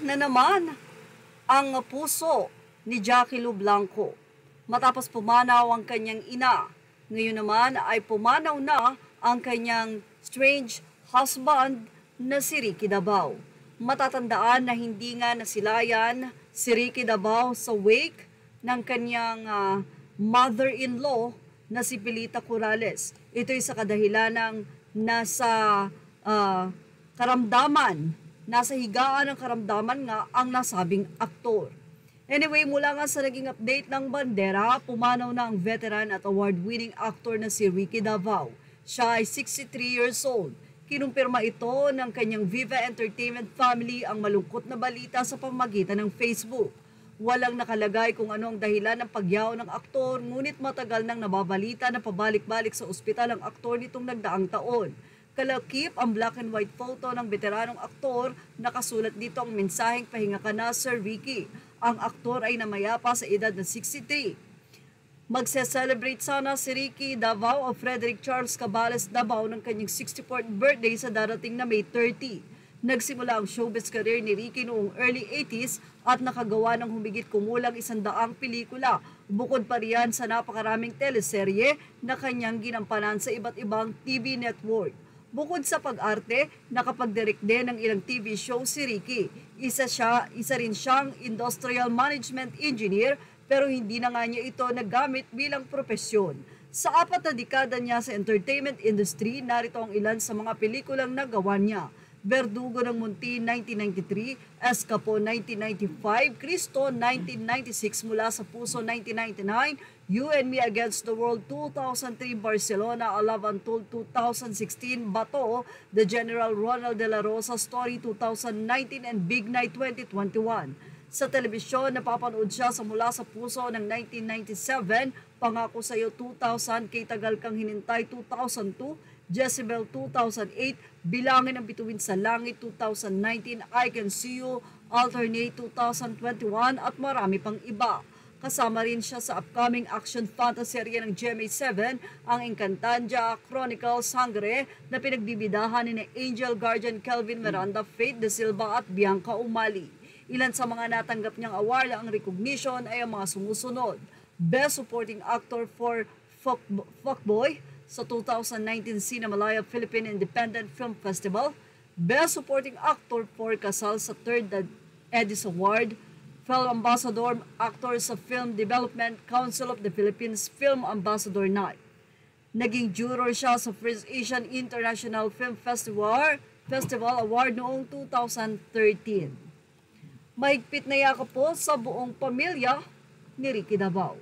na naman ang puso ni Jackie Lu Blanco. Matapos pumanaw ang kanyang ina, ngayon naman ay pumanaw na ang kanyang strange husband na si Ricky Dabao. Matatandaan na hindi nga nasilayan si Ricky Dabao sa wake ng kanyang mother-in-law na si Pilita Corrales. Ito'y sa kadahilanang nasa karamdaman, nasa higaan ng karamdaman nga ang nasabing aktor. Anyway, mula nga sa naging update ng bandera, pumanaw na ang veteran at award-winning actor na si Ricky Dabao. Siya ay 63 years old. Kinumpirma ito ng kanyang Viva Entertainment family ang malungkot na balita sa pamamagitan ng Facebook. Walang nakalagay kung ano ang dahilan ng pagyaw ng aktor, ngunit matagal nang nababalita na pabalik-balik sa ospital ang aktor nitong nagdaang taon. Kalakip ang black and white photo ng veteranong aktor, nakasulat dito ang mensaheng pahinga ka na, Sir Ricky. Ang aktor ay namayapa sa edad na 63. Magse-celebrate sana si Ricky Dabao o Frederick Charles Cabales Dabao ng kanyang 64th birthday sa darating na May 30. Nagsimula ang showbiz career ni Ricky noong early 80s at nakagawa ng humigit kumulang 100 pelikula. Bukod pa riyan sa napakaraming teleserye na kanyang ginampanan sa iba't ibang TV network. Bukod sa pag-arte, nakapag-direct din ng ilang TV show si Ricky. Isa rin siyang industrial management engineer pero hindi na nga niya ito nagamit bilang propesyon. Sa 4 na dekada niya sa entertainment industry, narito ang ilan sa mga pelikulang nagawa niya. Verdugo ng Munti 1993, Escapo 1995, Cristo 1996, Mula sa Puso 1999, You and Me Against the World 2003, Barcelona, A Love Untold 2016, Bato, The General Ronald De La Rosa Story 2019, and Big Night 2021. Sa telebisyon, napapanood siya sa Mula sa Puso ng 1997, Pangako Sa'yo 2000, Kay Tagal Kang Hinintay 2002, Jezebel 2008, Bilangin ang Bituin sa Langit 2019, I Can See You, Alternate 2021 at marami pang iba. Kasama rin siya sa upcoming action fantasy serye ng GMA7, ang Encantadia Chronicles Sangre na pinagbibidahan ni Angel Guardian Kelvin Miranda, Faith De Silva at Bianca Umali. Ilan sa mga natanggap niyang award ang recognition ay ang mga sumusunod. Best Supporting Actor for Fuckboy sa 2019 Cinemalaya Philippine Independent Film Festival, Best Supporting Actor for Kasal sa 3rd Edis Award, Film Ambassador Actor sa Film Development Council of the Philippines Film Ambassador Night. Naging juror siya sa First Asian International Film Festival Award noong 2013. Mahigpit na yakap po sa buong pamilya ni Ricky Dabao.